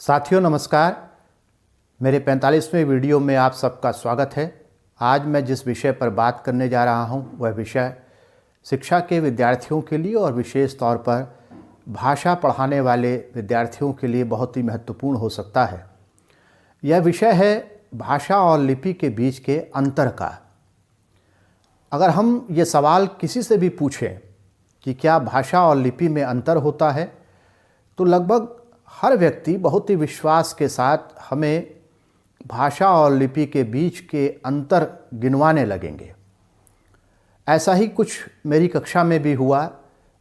साथियों नमस्कार। मेरे 45वें वीडियो में आप सबका स्वागत है। आज मैं जिस विषय पर बात करने जा रहा हूं वह विषय शिक्षा के विद्यार्थियों के लिए और विशेष तौर पर भाषा पढ़ाने वाले विद्यार्थियों के लिए बहुत ही महत्वपूर्ण हो सकता है। यह विषय है भाषा और लिपि के बीच के अंतर का। अगर हम ये सवाल किसी से भी पूछें कि क्या भाषा और लिपि में अंतर होता है, तो लगभग हर व्यक्ति बहुत ही विश्वास के साथ हमें भाषा और लिपि के बीच के अंतर गिनवाने लगेंगे। ऐसा ही कुछ मेरी कक्षा में भी हुआ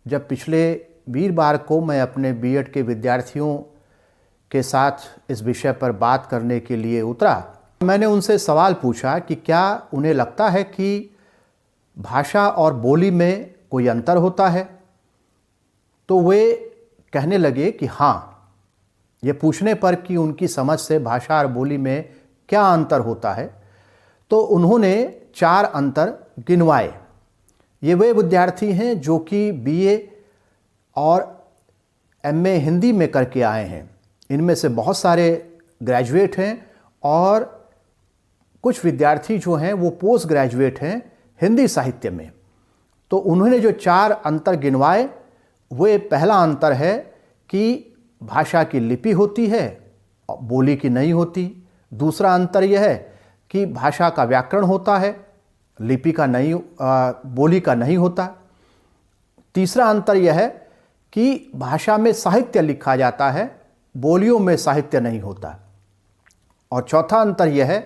जब पिछले वीरवार को मैं अपने बीएड के विद्यार्थियों के साथ इस विषय पर बात करने के लिए उतरा। मैंने उनसे सवाल पूछा कि क्या उन्हें लगता है कि भाषा और बोली में कोई अंतर होता है, तो वे कहने लगे कि हाँ। ये पूछने पर कि उनकी समझ से भाषा और बोली में क्या अंतर होता है, तो उन्होंने 4 अंतर गिनवाए। ये वे विद्यार्थी हैं जो कि बीए और एमए हिंदी में करके आए हैं। इनमें से बहुत सारे ग्रेजुएट हैं और कुछ विद्यार्थी जो हैं वो पोस्ट ग्रेजुएट हैं हिंदी साहित्य में। तो उन्होंने जो 4 अंतर गिनवाए, वे पहला अंतर है कि भाषा की लिपि होती है, बोली की नहीं होती। दूसरा अंतर यह है कि भाषा का व्याकरण होता है, लिपि का नहीं, बोली का नहीं होता। तीसरा अंतर यह है कि भाषा में साहित्य लिखा जाता है, बोलियों में साहित्य नहीं होता। और चौथा अंतर यह है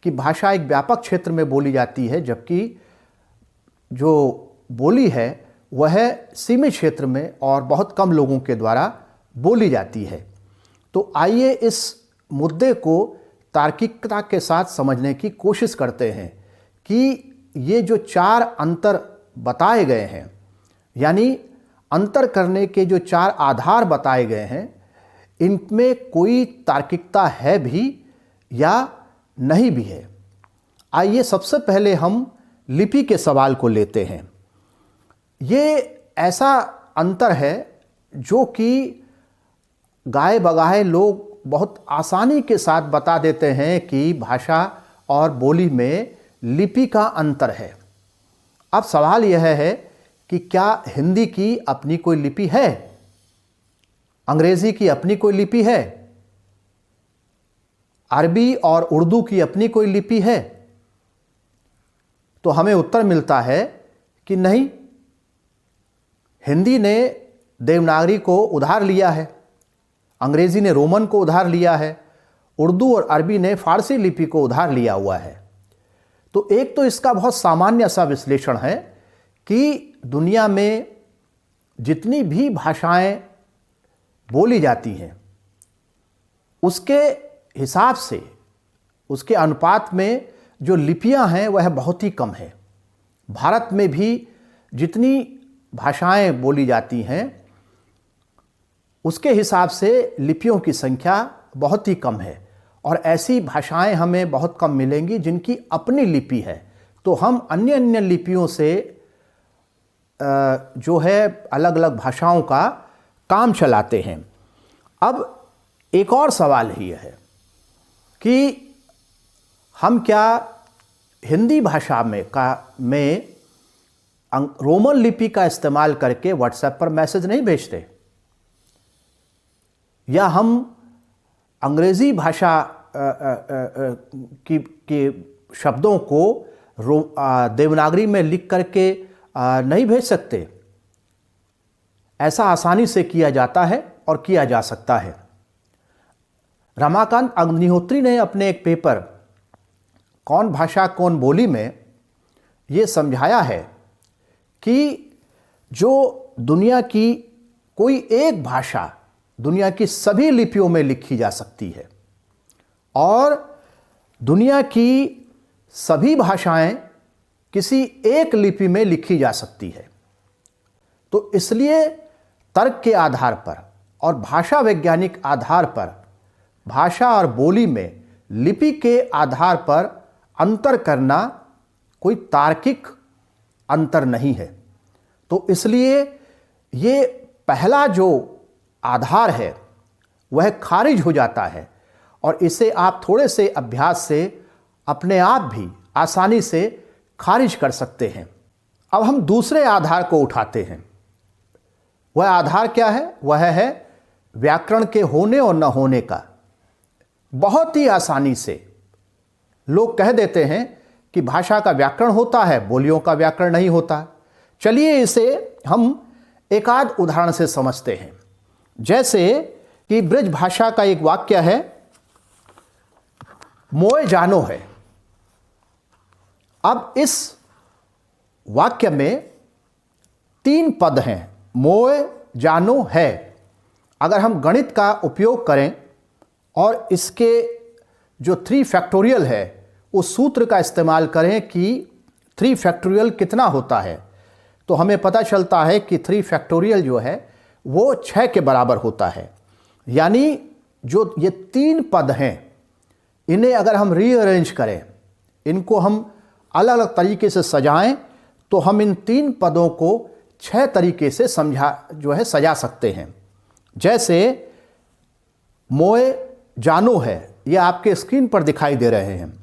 कि भाषा एक व्यापक क्षेत्र में बोली जाती है, जबकि जो बोली है वह सीमित क्षेत्र में और बहुत कम लोगों के द्वारा बोली जाती है। तो आइए इस मुद्दे को तार्किकता के साथ समझने की कोशिश करते हैं कि ये जो 4 अंतर बताए गए हैं, यानी अंतर करने के जो 4 आधार बताए गए हैं, इनमें कोई तार्किकता है भी या नहीं भी है। आइए सबसे पहले हम लिपि के सवाल को लेते हैं। ये ऐसा अंतर है जो कि गाए बगाए लोग बहुत आसानी के साथ बता देते हैं कि भाषा और बोली में लिपि का अंतर है। अब सवाल यह है कि क्या हिंदी की अपनी कोई लिपि है? अंग्रेजी की अपनी कोई लिपि है? अरबी और उर्दू की अपनी कोई लिपि है? तो हमें उत्तर मिलता है कि नहीं। हिंदी ने देवनागरी को उधार लिया है, अंग्रेजी ने रोमन को उधार लिया है, उर्दू और अरबी ने फारसी लिपि को उधार लिया हुआ है। तो एक तो इसका बहुत सामान्य सा विश्लेषण है कि दुनिया में जितनी भी भाषाएं बोली जाती हैं उसके हिसाब से, उसके अनुपात में जो लिपियां हैं वह बहुत ही कम है। भारत में भी जितनी भाषाएं बोली जाती हैं उसके हिसाब से लिपियों की संख्या बहुत ही कम है, और ऐसी भाषाएं हमें बहुत कम मिलेंगी जिनकी अपनी लिपि है। तो हम अन्य अन्य लिपियों से जो है अलग अलग भाषाओं का काम चलाते हैं। अब एक और सवाल ही है कि हम क्या हिंदी भाषा में रोमन लिपि का इस्तेमाल करके व्हाट्सएप पर मैसेज नहीं भेजते, या हम अंग्रेजी भाषा के शब्दों को देवनागरी में लिख करके नहीं भेज सकते? ऐसा आसानी से किया जाता है और किया जा सकता है। रमाकांत अग्निहोत्री ने अपने एक पेपर कौन भाषा कौन बोली में ये समझाया है कि जो दुनिया की कोई एक भाषा दुनिया की सभी लिपियों में लिखी जा सकती है और दुनिया की सभी भाषाएं किसी एक लिपि में लिखी जा सकती है। तो इसलिए तर्क के आधार पर और भाषा वैज्ञानिक आधार पर भाषा और बोली में लिपि के आधार पर अंतर करना कोई तार्किक अंतर नहीं है। तो इसलिए ये पहला जो आधार है वह खारिज हो जाता है और इसे आप थोड़े से अभ्यास से अपने आप भी आसानी से खारिज कर सकते हैं। अब हम दूसरे आधार को उठाते हैं। वह आधार क्या है? वह है व्याकरण के होने और न होने का। बहुत ही आसानी से लोग कह देते हैं कि भाषा का व्याकरण होता है, बोलियों का व्याकरण नहीं होता। चलिए इसे हम एक आध उदाहरण से समझते हैं। जैसे कि ब्रज भाषा का एक वाक्य है, मोए जानो है। अब इस वाक्य में 3 पद हैं, मोए जानो है। अगर हम गणित का उपयोग करें और इसके जो 3 फैक्टोरियल है उस सूत्र का इस्तेमाल करें कि 3 फैक्टोरियल कितना होता है, तो हमें पता चलता है कि 3 फैक्टोरियल जो है वो 6 के बराबर होता है। यानी जो ये 3 पद हैं, इन्हें अगर हम रीअरेंज करें, इनको हम अलग अलग तरीके से सजाएं, तो हम इन 3 पदों को 6 तरीके से सजा सकते हैं। जैसे मोए जानो है, ये आपके स्क्रीन पर दिखाई दे रहे हैं।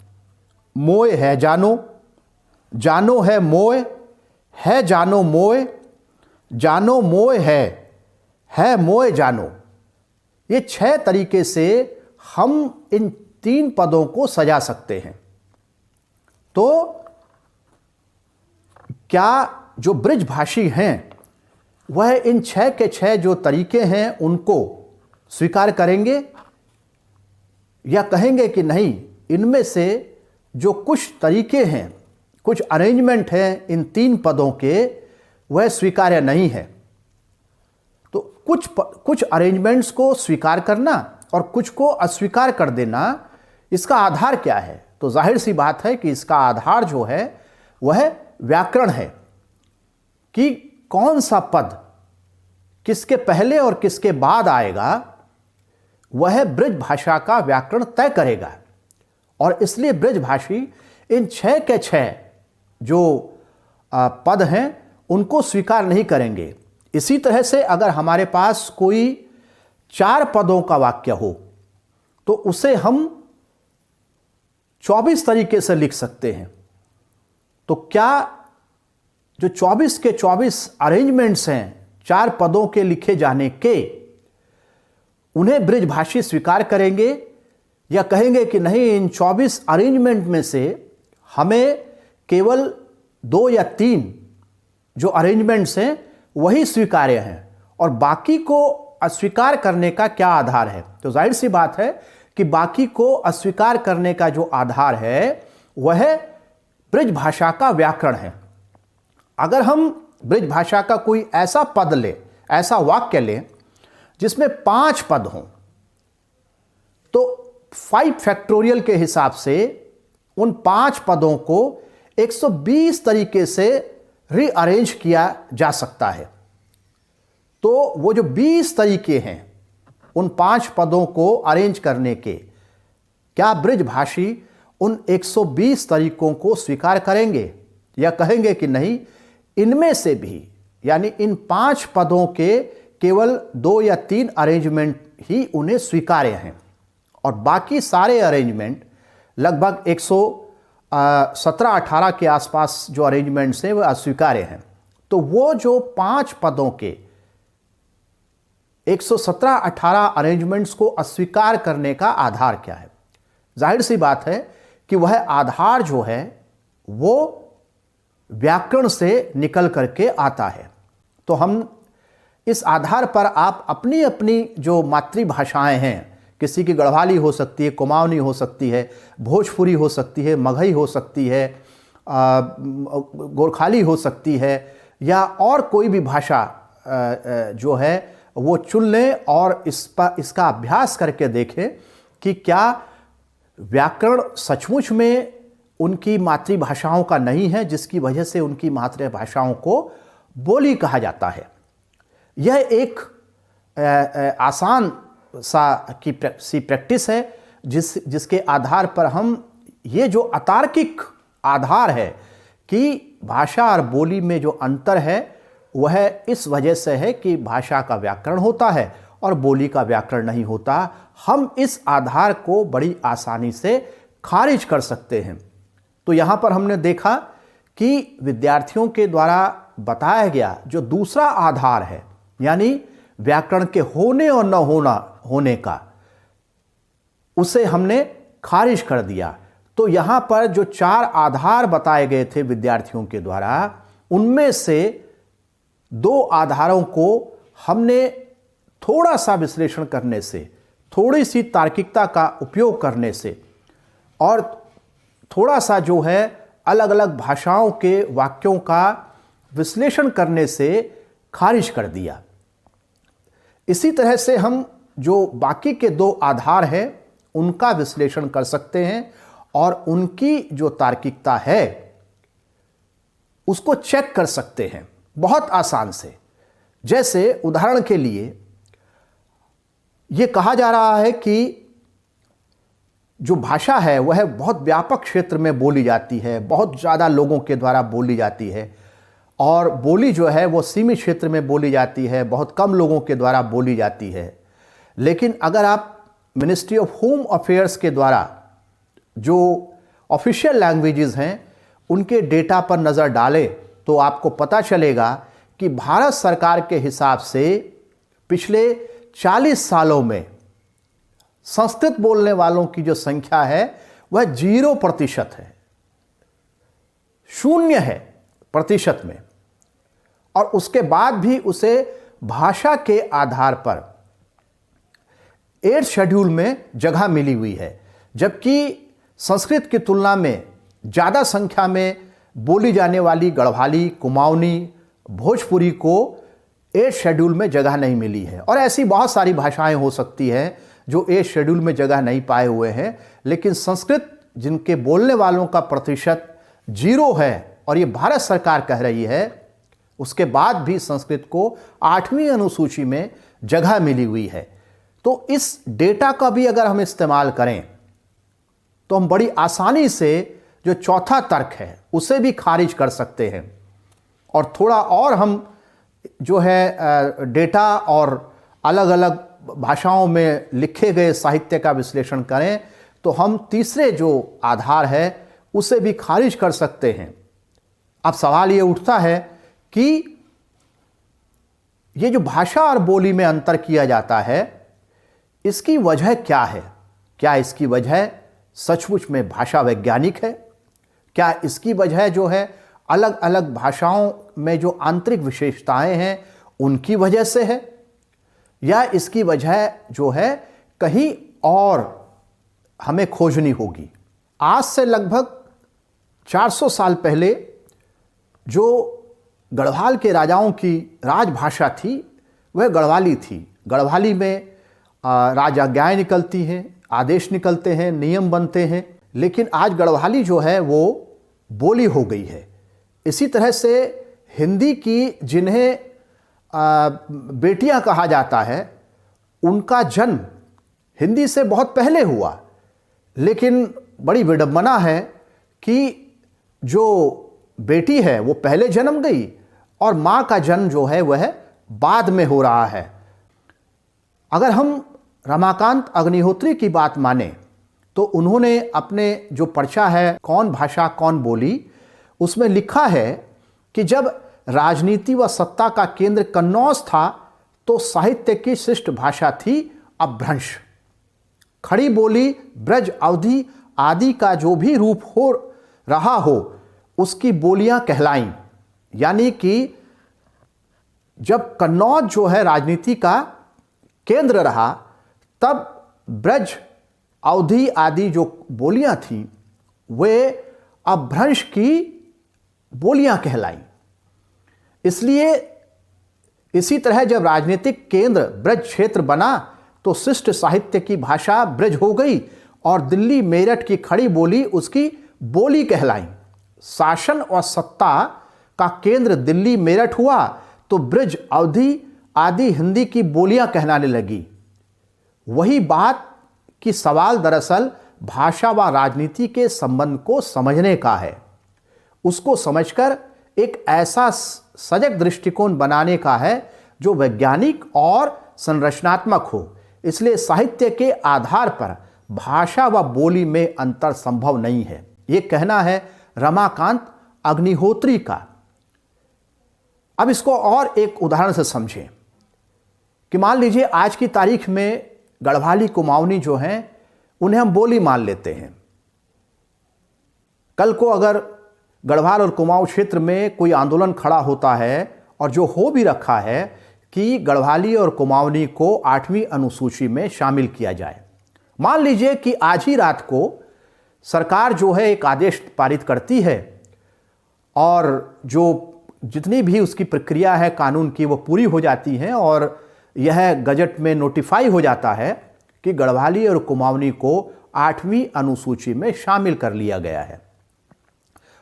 मोए है जानो, जानो है मोए, है जानो मोए, जानो मोए है मोए जानो। ये 6 तरीके से हम इन 3 पदों को सजा सकते हैं। तो क्या जो ब्रजभाषी हैं वह इन 6 के 6 जो तरीके हैं उनको स्वीकार करेंगे, या कहेंगे कि नहीं, इनमें से जो कुछ तरीके हैं, कुछ अरेंजमेंट हैं इन 3 पदों के, वह स्वीकार्य नहीं है। तो कुछ अरेंजमेंट्स को स्वीकार करना और कुछ को अस्वीकार कर देना, इसका आधार क्या है? तो जाहिर सी बात है कि इसका आधार जो है वह व्याकरण है कि कौन सा पद किसके पहले और किसके बाद आएगा, वह ब्रज भाषा का व्याकरण तय करेगा। और इसलिए ब्रजभाषी इन 6 के 6 जो पद हैं उनको स्वीकार नहीं करेंगे। इसी तरह से अगर हमारे पास कोई 4 पदों का वाक्य हो तो उसे हम 24 तरीके से लिख सकते हैं। तो क्या जो 24 के 24 अरेंजमेंट्स हैं 4 पदों के लिखे जाने के, उन्हें ब्रजभाषी स्वीकार करेंगे, या कहेंगे कि नहीं, इन 24 अरेंजमेंट में से हमें केवल 2 या 3 जो अरेंजमेंट्स हैं वही स्वीकार्य हैं और बाकी को अस्वीकार करने का क्या आधार है? तो जाहिर सी बात है कि बाकी को अस्वीकार करने का जो आधार है वह ब्रज भाषा का व्याकरण है। अगर हम ब्रज भाषा का कोई ऐसा पद ले, ऐसा वाक्य ले जिसमें 5 पद हों, तो 5 फैक्टोरियल के हिसाब से उन 5 पदों को 120 तरीके से रीअरेंज किया जा सकता है। तो वो जो 20 तरीके हैं उन 5 पदों को अरेंज करने के, क्या ब्रजभाषी उन 120 तरीकों को स्वीकार करेंगे, या कहेंगे कि नहीं, इनमें से भी, यानी इन 5 पदों के केवल 2 या 3 अरेंजमेंट ही उन्हें स्वीकार्य हैं और बाकी सारे अरेंजमेंट, लगभग 117-18 के आसपास जो अरेंजमेंट्स हैं वह अस्वीकार्य हैं। तो वो जो 5 पदों के 117-18 अरेंजमेंट्स को अस्वीकार करने का आधार क्या है? जाहिर सी बात है कि वह आधार जो है वो व्याकरण से निकल करके आता है। तो हम इस आधार पर आप अपनी अपनी जो मातृभाषाएं हैं, किसी की गढ़वाली हो सकती है, कुमाऊनी हो सकती है, भोजपुरी हो सकती है, मगही हो सकती है, गोरखाली हो सकती है, या और कोई भी भाषा जो है वो चुन लें और इसका अभ्यास करके देखें कि क्या व्याकरण सचमुच में उनकी मातृभाषाओं का नहीं है, जिसकी वजह से उनकी मातृभाषाओं को बोली कहा जाता है। यह एक आसान सी प्रैक्टिस है जिसके आधार पर हम ये जो अतार्किक आधार है कि भाषा और बोली में जो अंतर है वह इस वजह से है कि भाषा का व्याकरण होता है और बोली का व्याकरण नहीं होता। हम इस आधार को बड़ी आसानी से खारिज कर सकते हैं। तो यहाँ पर हमने देखा कि विद्यार्थियों के द्वारा बताया गया जो दूसरा आधार है, यानी व्याकरण के होने और न होने का, उसे हमने खारिज कर दिया। तो यहाँ पर जो 4 आधार बताए गए थे विद्यार्थियों के द्वारा, उनमें से 2 आधारों को हमने थोड़ा सा विश्लेषण करने से, थोड़ी सी तार्किकता का उपयोग करने से और थोड़ा सा जो है अलग अलग भाषाओं के वाक्यों का विश्लेषण करने से खारिज कर दिया। इसी तरह से हम जो बाकी के 2 आधार हैं उनका विश्लेषण कर सकते हैं और उनकी जो तार्किकता है उसको चेक कर सकते हैं बहुत आसान से। जैसे उदाहरण के लिए ये कहा जा रहा है कि जो भाषा है वह बहुत व्यापक क्षेत्र में बोली जाती है, बहुत ज़्यादा लोगों के द्वारा बोली जाती है, और बोली जो है वो सीमित क्षेत्र में बोली जाती है, बहुत कम लोगों के द्वारा बोली जाती है। लेकिन अगर आप मिनिस्ट्री ऑफ होम अफेयर्स के द्वारा जो ऑफिशियल लैंग्वेजेस हैं उनके डेटा पर नज़र डालें तो आपको पता चलेगा कि भारत सरकार के हिसाब से पिछले 40 सालों में संस्कृत बोलने वालों की जो संख्या है वह 0% है, 0 है प्रतिशत में, और उसके बाद भी उसे भाषा के आधार पर 8 शेड्यूल में जगह मिली हुई है, जबकि संस्कृत की तुलना में ज़्यादा संख्या में बोली जाने वाली गढ़वाली, कुमाऊनी, भोजपुरी को 8 शेड्यूल में जगह नहीं मिली है। और ऐसी बहुत सारी भाषाएं हो सकती हैं जो 8 शेड्यूल में जगह नहीं पाए हुए हैं, लेकिन संस्कृत जिनके बोलने वालों का प्रतिशत 0 है और ये भारत सरकार कह रही है, उसके बाद भी संस्कृत को 8वीं अनुसूची में जगह मिली हुई है। तो इस डेटा का भी अगर हम इस्तेमाल करें तो हम बड़ी आसानी से जो चौथा तर्क है उसे भी खारिज कर सकते हैं। और थोड़ा और हम जो है डेटा और अलग अलग भाषाओं में लिखे गए साहित्य का विश्लेषण करें तो हम तीसरे जो आधार है उसे भी खारिज कर सकते हैं। अब सवाल ये उठता है कि ये जो भाषा और बोली में अंतर किया जाता है इसकी वजह क्या है? क्या इसकी वजह सचमुच में भाषा वैज्ञानिक है? क्या इसकी वजह जो है अलग अलग भाषाओं में जो आंतरिक विशेषताएं हैं उनकी वजह से है, या इसकी वजह जो है कहीं और हमें खोजनी होगी? आज से लगभग 400 साल पहले जो गढ़वाल के राजाओं की राजभाषा थी वह गढ़वाली थी। गढ़वाली में राजाज्ञाएं निकलती हैं, आदेश निकलते हैं, नियम बनते हैं, लेकिन आज गढ़वाली जो है वो बोली हो गई है। इसी तरह से हिंदी की जिन्हें बेटियां कहा जाता है उनका जन्म हिंदी से बहुत पहले हुआ, लेकिन बड़ी विडंबना है कि जो बेटी है वो पहले जन्म गई और माँ का जन्म जो है वह बाद में हो रहा है। अगर हम रमाकांत अग्निहोत्री की बात माने तो उन्होंने अपने जो पर्चा है कौन भाषा कौन बोली, उसमें लिखा है कि जब राजनीति व सत्ता का केंद्र कन्नौज था तो साहित्य की शिष्ट भाषा थी अपभ्रंश। खड़ी बोली ब्रज अवधि आदि का जो भी रूप हो रहा हो उसकी बोलियां कहलाईं। यानी कि जब कन्नौज जो है राजनीति का केंद्र रहा तब ब्रज अवधि आदि जो बोलियां थीं वे अपभ्रंश की बोलियां कहलाईं। इसलिए इसी तरह जब राजनीतिक केंद्र ब्रज क्षेत्र बना तो शिष्ट साहित्य की भाषा ब्रज हो गई और दिल्ली मेरठ की खड़ी बोली उसकी बोली कहलाई। शासन और सत्ता का केंद्र दिल्ली मेरठ हुआ तो ब्रज अवधि आदि हिंदी की बोलियां कहलाने लगी। वही बात कि सवाल दरअसल भाषा व राजनीति के संबंध को समझने का है, उसको समझकर एक ऐसा सजग दृष्टिकोण बनाने का है जो वैज्ञानिक और संरचनात्मक हो, इसलिए साहित्य के आधार पर भाषा व बोली में अंतर संभव नहीं है। ये कहना है रमाकांत अग्निहोत्री का। अब इसको और एक उदाहरण से समझें कि मान लीजिए आज की तारीख में गढ़वाली कुमाऊनी जो हैं उन्हें हम बोली मान लेते हैं। कल को अगर गढ़वाल और कुमाऊं क्षेत्र में कोई आंदोलन खड़ा होता है, और जो हो भी रखा है कि गढ़वाली और कुमाऊनी को 8वीं अनुसूची में शामिल किया जाए, मान लीजिए कि आज ही रात को सरकार जो है एक आदेश पारित करती है और जो जितनी भी उसकी प्रक्रिया है कानून की वो पूरी हो जाती है और यह गजट में नोटिफाई हो जाता है कि गढ़वाली और कुमाऊनी को 8वीं अनुसूची में शामिल कर लिया गया है,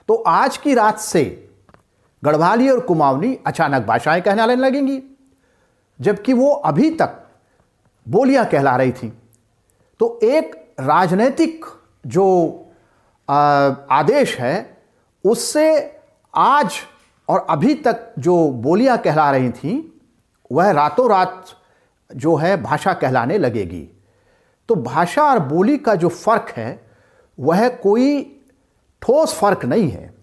तो आज की रात से गढ़वाली और कुमाऊनी अचानक भाषाएं कहलाने लगेंगी, जबकि वो अभी तक बोलियां कहला रही थी। तो एक राजनीतिक जो आदेश है उससे आज और अभी तक जो बोलियां कहला रही थीं वह रातों रात जो है भाषा कहलाने लगेगी। तो भाषा और बोली का जो फर्क है वह कोई ठोस फर्क नहीं है,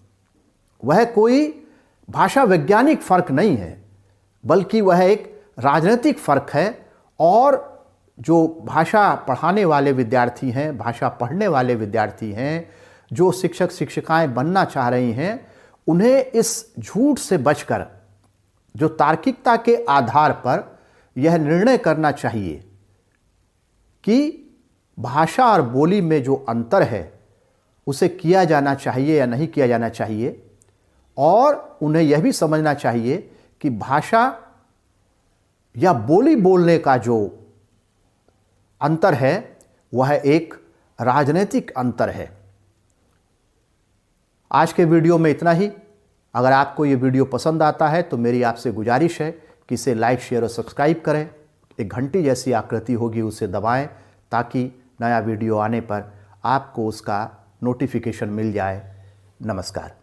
वह कोई भाषा वैज्ञानिक फर्क नहीं है, बल्कि वह एक राजनीतिक फर्क है। और जो भाषा पढ़ाने वाले विद्यार्थी हैं, भाषा पढ़ने वाले विद्यार्थी हैं, जो शिक्षक शिक्षिकाएं बनना चाह रही हैं, उन्हें इस झूठ से बचकर जो तार्किकता के आधार पर यह निर्णय करना चाहिए कि भाषा और बोली में जो अंतर है उसे किया जाना चाहिए या नहीं किया जाना चाहिए, और उन्हें यह भी समझना चाहिए कि भाषा या बोली बोलने का जो अंतर है वह एक राजनीतिक अंतर है। आज के वीडियो में इतना ही। अगर आपको ये वीडियो पसंद आता है तो मेरी आपसे गुजारिश है कि इसे लाइक, शेयर और सब्सक्राइब करें। एक घंटी जैसी आकृति होगी उसे दबाएं ताकि नया वीडियो आने पर आपको उसका नोटिफिकेशन मिल जाए। नमस्कार।